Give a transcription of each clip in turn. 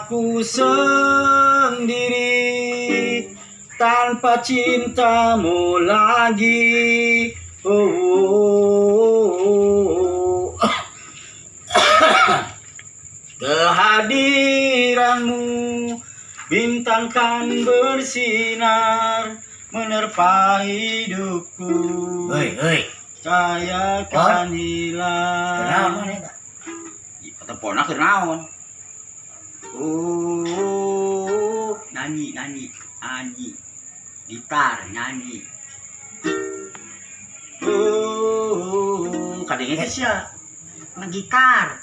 aku sendiri tanpa cintamu lagi. Kehadiranmu bintang kan bersinar menerpa hidupku. Hei. Cahaya kan hilang. Kenaon mana eta? Telepon aku naon? Nyanyi. Gitar nyanyi. Kadangnya siya gitar.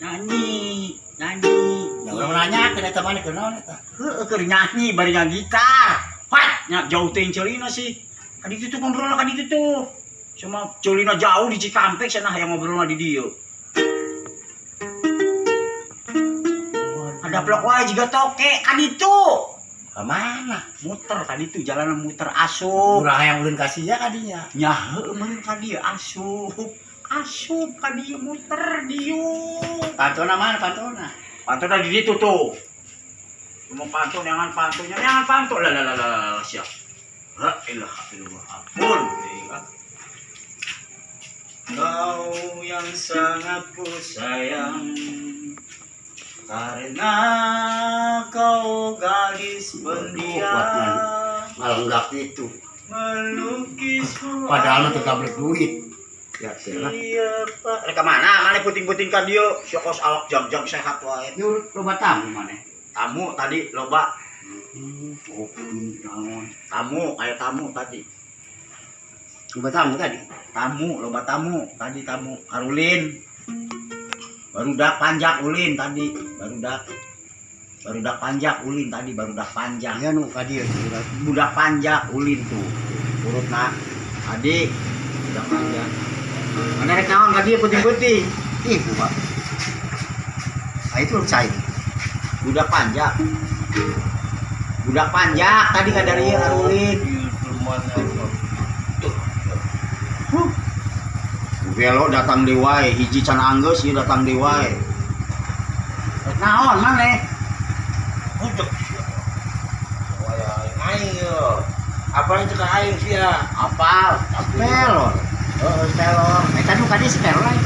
Nyanyi. Ya urang nanya ke eta mana kenaon eta? Keur nyanyi bari gitar. Pat, nya jauh teh Celina sih. Kaditu tuh ngobrol kaditu tuh. Cuma Celina jauh di Cikampek sana yang ngobrol di dieu. Ada blok wae juga toke kaditu. Ka mana? Muter kaditu jalanan muter asup. Urang hayang ulin ka sia kadinya. Nya heuh meureun ka dieu asup. Asup ka dieu muter dieu. Pantona mana pantona? Pantona di ditu tuh. Cuma pantun jangan pantunnya, jangan pantun lah siap. La ilaha illallah. Ampun. Kau yang sangat ku sayang, karena kau gadis pendiam, Malenggak itu. melukis Padahal itu tak duit. Ya siapa? siapa? Reka mana? Mana puting-puting kan dia? Syokos awak jam-jam sehat wae. Yuk loba tamu mana? Tamu tadi loba. Kopi naon? Tamu kayak tamu tadi. Loba tamu tadi. Tamu loba tamu tadi tamu Karulin. Barudak panjak ulin tadi. Barudak panjak ulin tadi barudak panjak. Ya nu ka dieu. Budak panjak ulin tuh. Urutna tadi budak panjak. Mana rek naon ka dieu puting-puting? Ih, Pak. Ah itu cai. Budak panjak. Budak panjak tadi ka dari Karulin. Velo datang di wae, hiji can anggeus ieu datang di wae. Naon maneh? Untuk aing yo. Apa itu ka aing sia? Apal? Pelor. Oh, telor. Eta nu kadi sepelor lain.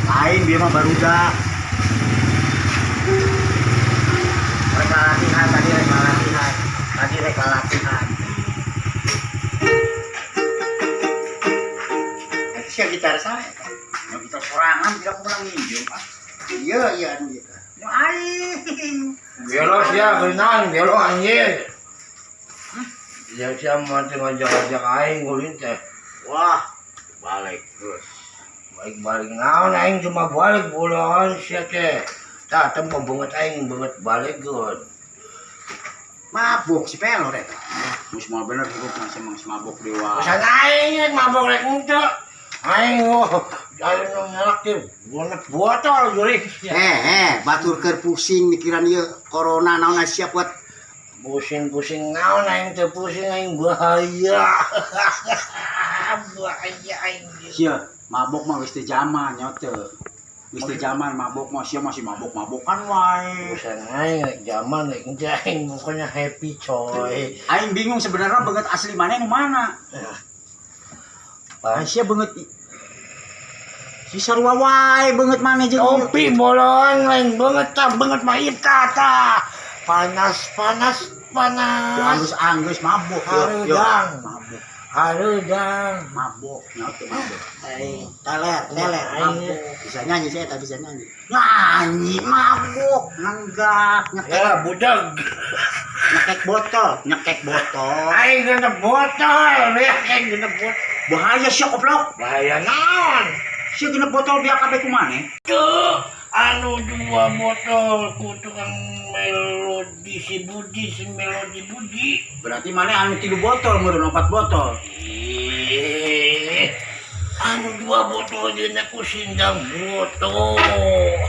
Lain bieu mah barudak. Reka latihan tadi reka latihan. Tadi reka latihan. Itu sia gitar saya. Yang kita sorangan tidak pulang minjem ah. Iya anu gitu. Nu aing. Gelo sia geunang, gelo anjing. Ya sia mah teh ngajak-ajak aing ulin teh. Wah, balik terus. Balik naon aing cuma balik bulan sia teh. Tah teu banget aing banget balik geun. Mabuk si pelor eta. Mus moal bener hirup masih mabuk dewa. Pesan aing mabok rek henteu. Aing ayo ngelak teh. Bonet botol jurik. Batur keur pusing mikiran ieu corona naon siap buat Pusing-pusing naon aing teh pusing aing bahaya. Bahaya aing. Sia, mabok mah geus teu zaman nya teu. Geus teu zaman mabok mah sia masih mabok-mabokan wae. Pesan aing zaman rek henteu aing pokoknya happy coy. Aing bingung sebenarnya beungeut asli maneh nu mana. Sia beungeut si sarua wae beungeut maneh jeung Topi bolon lain banget tah banget mah ita tah. Panas. anggus mabok Harudang. mabok Harudang. mabok nya teu mabok. teler Mabok. bisa nyanyi saya tak bisa nyanyi. Nyanyi mabok nenggak Ya budak. nyekek botol Aing genep botol, aing genep botol. bahaya sia goblok Bahaya naon? sia genep botol biar kabeh kumaneh Tuh, anu 2 botol ku tukang melodi si melodi Budi. berarti maneh anu 3 botol meureun 4 botol Anu 2 botol dina ku sindang botol.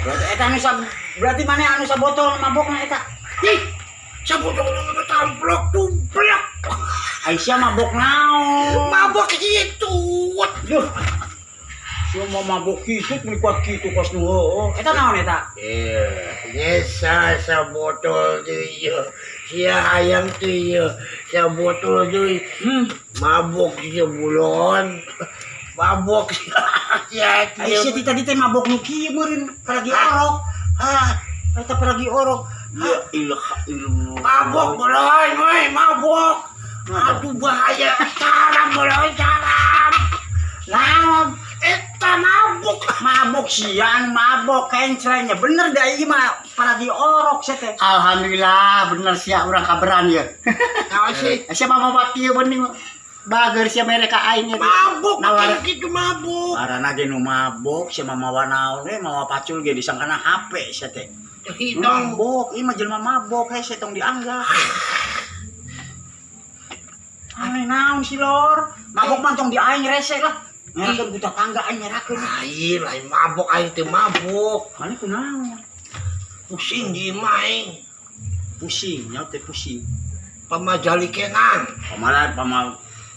berarti eta anu berarti maneh anu sabotol mabokna eta Ih, sabotol nu tamplok tumplak. Aisyah mabok naon Mabok itu. Yuh. Sia mau mabok kitu meni kuat kitu kos nu heueuh eta naon eta Nyesa sa botol tuh iya. Sia ayam tuh iya. Sa botol tuh mabok siya bulon. Mabok siya. Ay siya tadi teh mabok nu kieu meureun paragi orok. Eta paragi orok. Ya ilah ilmu. Mabok bulon, woi mabok. Aduh bahaya. Salam bulon, salam. Naon? Eta mabok. Mabok siang, mabok kencrengnya. Bener dah ieu mah paragi orok sia teh. Alhamdulillah bener sia urang kaberan ya. Naon sih? Sia mah kieu bening bager sia mereka aing ya. Mabok, Nawar- gitu mabok. Karena ge nu mabok sia mah mawa naon we mawa pacul ge disangkana HP sia teh. Hidung. Mabok, ieu mah jelema mabok hese tong dianggap. Aneh naon sih lor? Mabok mah tong di aing rese lah. Nyerakeun ku tetangga aing nyerakeun. Lain mabok aing teh mabok. Mane kunaon? Pusing di main. Pusing, nyaut teh pusing. Pamajali kenang.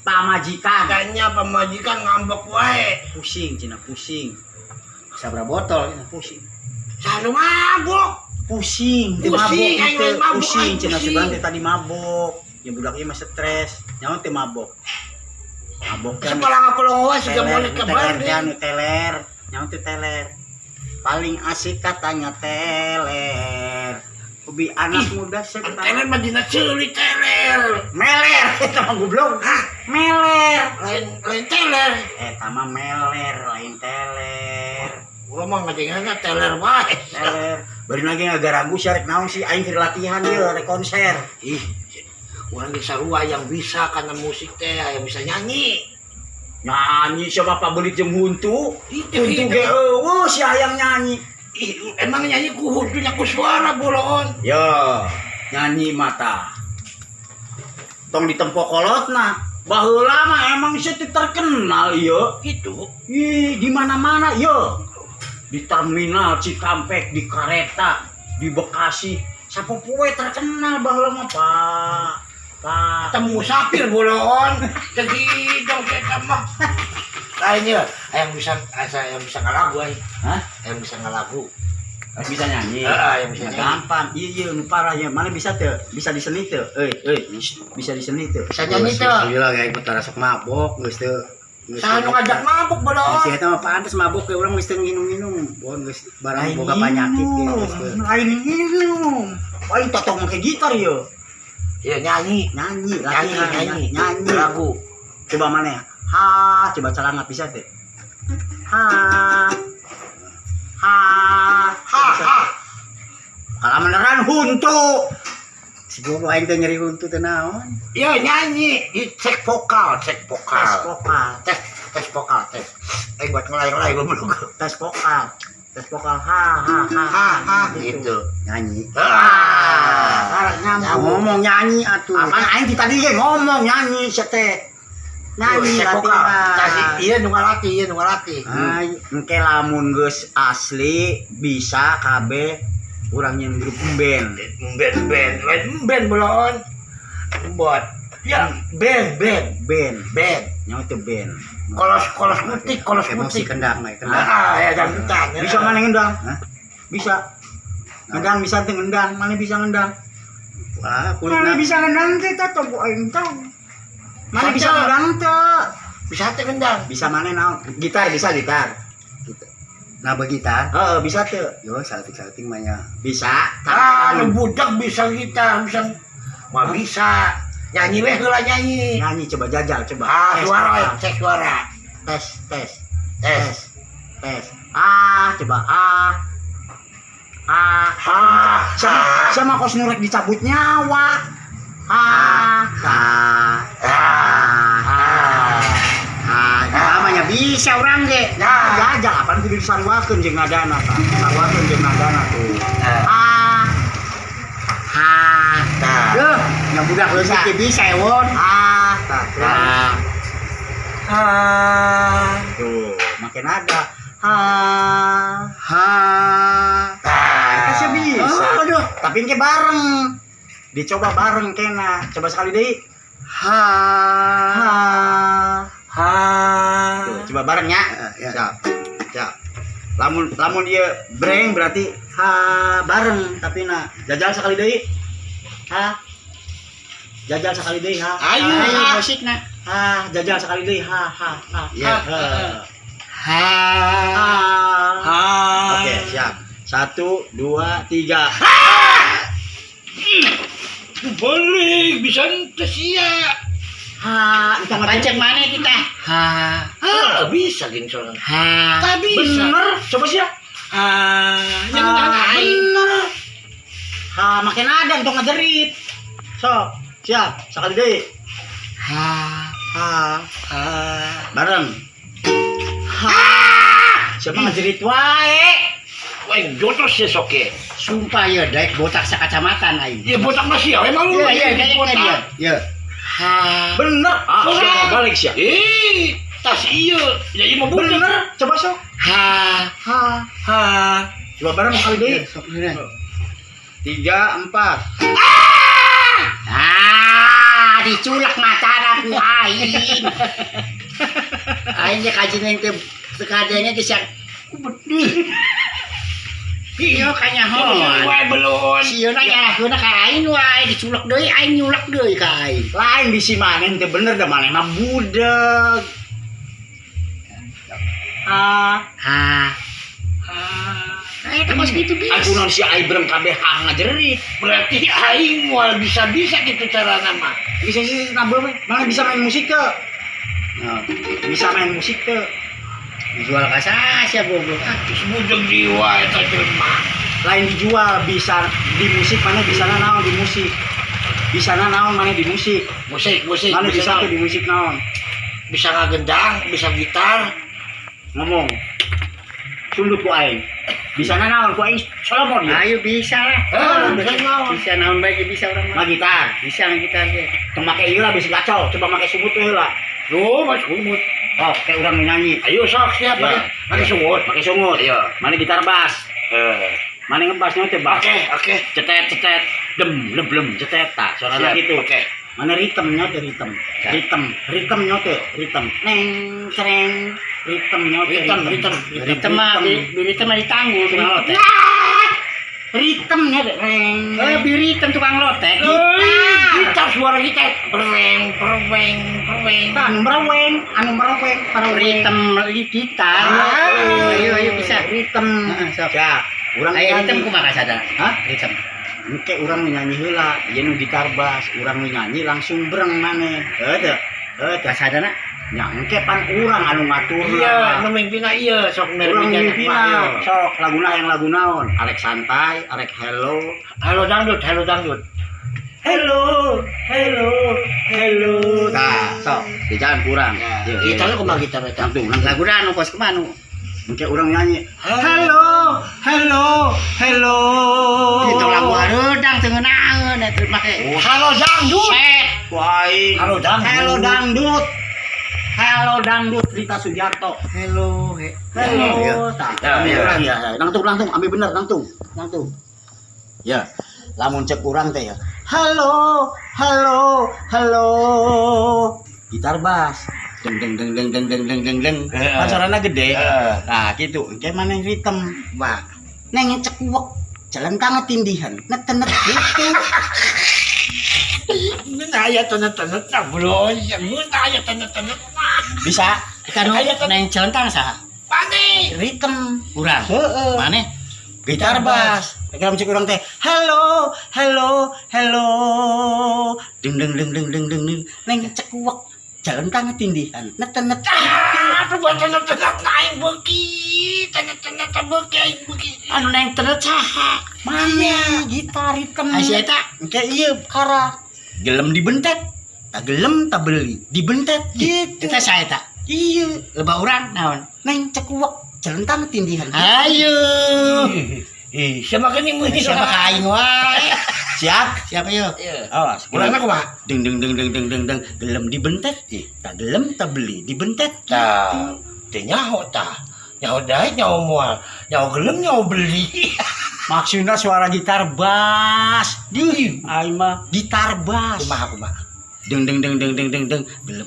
Pamajikan. Kayaknya pamajikan ngambek wae. Pusing, cina pusing. Sabra botol ya. Pusing. Sanu mabok. Pusing, teu Pusing, mabok aing teh mabok, pusing, aing cina pusing. sebelah teh tadi mabok. Ya budak ieu mah stres. Nyaut teh mabok. Mabok kan. Sebelah ngapelong wae siga Teler, boleh ke teler, teh Bandung. anu teler. Nyaut teh teler. Paling asik katanya teler. Hobi anak muda Teler sekarang. mah dina ceuli teler. Meler, eta mah goblok. Meler. Lain teler. Eta mah meler, lain teler. Urang mah ngadenganna teler wae. Teler. Bari lagi ngagaragu sih rek naon sih aing keur latihan ieu rek konser. Ih, urang ge sarua yang bisa kana musik teh, yang bisa nyanyi. Nyanyi siapa Pak belit jeung huntu. Itu, Huntu ge eueuh si hayang nyanyi. Ih, emang nyanyi ku hudunya ku suara bolon. Yo, nyanyi mata. Tong ditempo kolotna. Baheula mah emang sih terkenal ieu. Gitu. Ih, di mana-mana yo. Di terminal Cikampek, di kereta, di Bekasi. Sapopo we terkenal baheula mah, Pak. Temu musafir bolon. Jadi dong kita mah. Lainnya, yang bisa ngalagu ay. Hah? Yang bisa ngalagu. Bisa nyanyi. Yang bisa nyanyi. Gampang. Iya, nu parah ya. Mana bisa teu? Bisa diseni teu? Bisa diseni teu? Bisa nyanyi tuh. Alhamdulillah kayak betara sok mabok geus teu. Saya ngajak mabuk bolon. Si eta mah pantes mabok ke urang geus teu nginum-nginum. Bon geus barang boga panyakit ge geus teu. Lain minum. Paling totong make gitar ya. Iya nyanyi. Nyanyi, Nyanyi, latihan, nyanyi. nyanyi. Lagu. Coba mana ya? Ha, coba calangat bisa teh. Ha. Kalau beneran huntu. Si gogo aing teh nyeri huntu teh naon? Iya nyanyi. Cek vokal, cek Tes vokal. vokal, Tes vokal, tes. Buat ngelay-ngelay goblok. tes vokal. Tes vokal ha Gitu. Nyanyi. Salah nyambung. Ngomong nyanyi atuh. Apaan aing di tadi ge ngomong nyanyi sia teh. Nyanyi Cek vokal. Kasih latihan. iya nu ngalatih. Ay, engke lamun geus asli bisa kabeh urang nyen grup band. Band bolon. Buat ya band. Band. Nyawa teh band. Kolos putih. Emosi kendak mah kendak. Ya jangan. Bisa mana ngendang? Hah? Bisa. Ngendang bisa teh ngendang, mana bisa ngendang? Wah, Mana kulitna bisa ngendang teh tah bu aing tahu. Mana bisa Bisa. ngendang teh? Bisa teh kendang. Bisa mana naon? Gitar bisa gitar. nah begitar. Heeh, bisa teh. Yo salting mah nya. Bisa. Ada budak bisa gitar, bisa. Nyanyi weh heula nyanyi. Nyanyi coba jajal coba. Tes, Suara, vokal. cek suara. Tes. Coba sama kos nurek dicabut nyawa. Namanya bisa orang ge. Jajal apaan kudu disariwakeun jeung nadana tah. Sarwakeun jeung nadana tuh. Duh, yang budak Bisa. leutik bisa ewon. Tuh, makin ada. Bisa bisa. Aduh, Tapi ke bareng. Dicoba bareng kena. Coba sekali deh. Tuh, coba bareng ya. Ya. Siap. Lamun dia breng berarti bareng tapi na jajal sekali deui. Ha. Jajal sekali deui ha. Ayo, musikna. Jajal sekali deui ha. Ya. Ha. Oke, siap. 1 2 3. Boleh, bisa sia. Itu Pancek mana kita? Bisa gini soalnya. Tak bisa. bener. Coba sih ya. Bener. Makin ada untuk ngajarit. So, siap. Sekali deui. Bareng. Siapa ngajarit wae? Wah, jotos ya soke. Sumpah ya, daek botak sakacamatan aing. Ya botak masih ya, emang lu. Iya, kayaknya dia. Ya. Bener. Siapa balik sih? Tas iya. Ya iya mau bener. Bener. Coba sok. Coba bareng sekali deui. 3 4. Diculak matana ku aing. Aing ge kajin yang teu sekadanya geus yang Iya kanya Wae belum. Sieuna nyalahkeuna ka aing wae diculak deui aing nyulak deui ka aing. Lain bisi maneh teh bener da manehna budeg. Eta mah gitu bisa. Aku non si Ibrem kabeh ngajerit. Berarti aing moal bisa-bisa gitu carana mah. Bisa sih nabel mana bisa main musik ke? Bisa main musik ke? Dijual ka sia goblok. Terus budeg jiwa eta jelema. Lain dijual bisa di musik mana bisa naon di musik. Bisa naon mana di musik. Musik Mana bisa naon. tuh di musik naon. Bisa ngagendang, bisa gitar. Ngomong. Sundut ku aing. Bisa naon ku aing Solomon ya. Ayo bisa lah. Bisa naon. Bisa naon bae ge bisa urang mah. Mah gitar. Bisa gitar ge. Teu make ieu lah bisa kacau. Coba make sumut teh heula. Loh, Mas Kumut. Oh, kayak urang nyanyi. Ayo sok siap Ya. pakai sungut. Pakai sungut. Iya. Mana gitar bass. Mana ngebasnya teh bass. Oke. Cetet blem cetet ta suaranya Siap, gitu. oke. Mana ritmenya teh ritmenya teh ritm neng cereng ritmenya teh Ritem mah ditanggul tukang lotek. ritmenya teh reng Biritem tukang lotek. Gitar suara gitar. Perweng. anu meraweng Ritem gitar. Ayo bisa. ritm Sok. ya urang Aya ritem kumaha sadar? hah Ritem. engke urang nyanyi heula jeung gitar bass urang nyanyi langsung breng maneh heuh Kasadana nya engke pan urang anu ngatur Iya, nu mimpina iya sok urang nerbinya. mimpiina sok laguna yang lagu naon arek santai arek hello Halo dangdut. nah sok di jalan kurang Gitarnya kumaha gitar eta? langsung laguna anu kos kemana? engke urang nyanyi Halo. Itu lagu hareudang teu ngeunaeun eta make. Halo dangdut. Wai Halo dangdut. Halo dangdut Rita Sujarto Hello. tak Ya. urang ya langsung ambil bener langsung ya lamun cek urang teh ya halo gitar bass deng kan suarana gede nah gitu kayak mana ritm wah neng cekuwek jalan tangan tindihan netenet gitu Aya tenet-tenet lah bro. Aya tenet-tenet. bisa Kan neng celentang saha? Pane. Ritem urang. heeh Maneh gitar bass kalau cek urang teh halo deng neng cekuwek jalan tangan tindihan netenet Aduh buat tenet-tenet naik beuki. Tenet-tenet beuki aing beuki. anu neng tenet saha? mana gitar ritm Aya eta kayak iya kara gelem dibentet tak gelem tak beli dibentet gitu eta saha eta? iya Loba urang naon? neng cekuwek jalan tangan tindihan Ayo. Siapa kan ini Siapa ka aing wae? siap Siapa yo? awas Urangna kumaha? deng gelem dibentet tak gelem tak beli dibentet Tah, teh nyaho tah. Nyaho dae nyaho moal. Nyaho gelem nyaho beli. maksudnya suara gitar bass di aing mah gitar bass Kumaha. deng gelem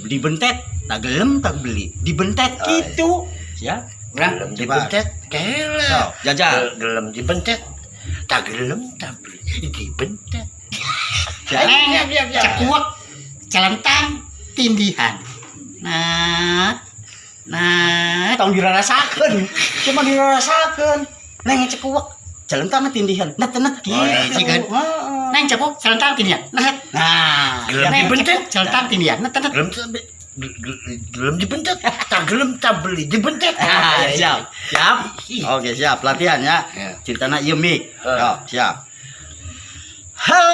dibentet tak gelem tak beli dibentet gitu siap Gelem dibentet kela. jajal Gelem dibentet tak gelem tak beli dibentet. Neng cekuak celentang tindihan. Nah, tong dirarasakeun. Cuma dirarasakeun. Neng cekuak celentang tindihan. Net Oh, iya, kan. Neng cekuak celentang tindihan. Nah, Gelem neng dibentet. cekuak celentang tindihan. Gelem dibentet, tak gelem tak beli dibentet. Ah, siap. Oke, siap. Latihan ya. Ceritanya ieu mik. Yo, siap. Halo.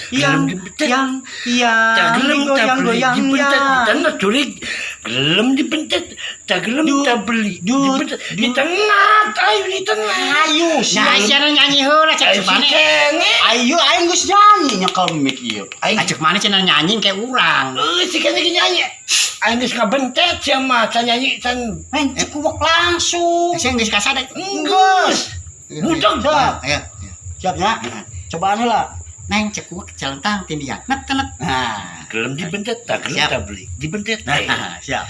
Gelem dibentet. Tak gelem tak beli dibentet. Tanah curik. Gelem dibentet, tak gelem tak beli dibentet. Di tengah, ayo di tengah. Ayo, Nah, siapa nyanyi heula cek mana? Ayo aing geus nyanyi nyekel mik ieu. Ajak mana cenah nyanyi kayak urang. Si kene nyanyi. Aing geus ngabentet sia mah, can nyanyi can. Neng cekuak langsung. Saya geus kasadek. Geus. Budeg. Ayo. Siap ya. Cobaan heula. Neng cekuak celentang tindihan. Net. Nah, Gelem dibentet, tak gelem Siap. tak beli dibentet. nah, siap.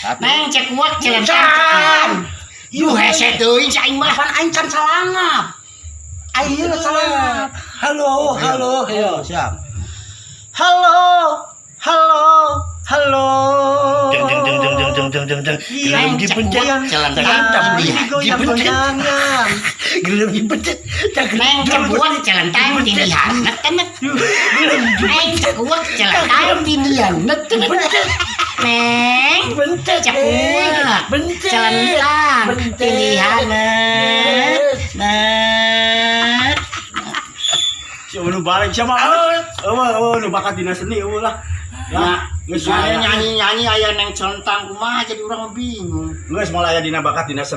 Satu. Neng cekuak celentang. You hese teuing si aing mah. Pan aing can salangap. Aing salangap. Halo. Ayo, siap. Halo. Deng. Gelem dibentet, celentang tak beli dibentet. Gelem dibentet, tak gelem Neng cekuak celentang tindihan. Net. Neng cekuak celentang tindihan. Net. Neng dibentet. cekuak Bentet. celentang tindihan. Net. Siapa nu balik siapa? Nu bakat dina seni eueuh lah. Ya, geus Saya nyanyi aya neng celentang kumaha jadi urang bingung. geus moal aya dina bakat dina seni.